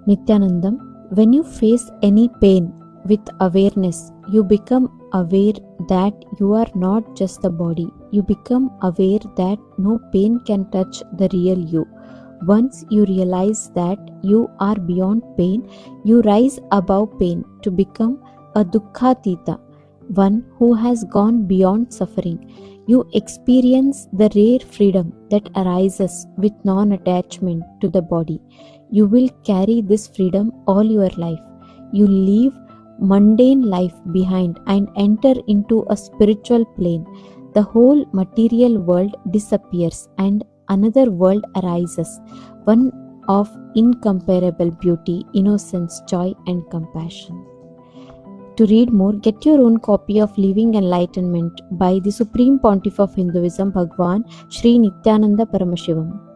Nityanandam, when you face any pain with awareness, you become aware that you are not just the body. You become aware that no pain can touch the real you. Once you realize that you are beyond pain, you rise above pain to become a Dukkhatita, one who has gone beyond suffering. You experience the rare freedom that arises with non-attachment to the body. You will carry this freedom all your life. You leave mundane life behind and enter into a spiritual plane. The whole material world disappears and another world arises, one of incomparable beauty, innocence, joy, and compassion. To read more, get your own copy of Living Enlightenment by the Supreme Pontiff of Hinduism, Bhagwan Sri Nityananda Paramashivam.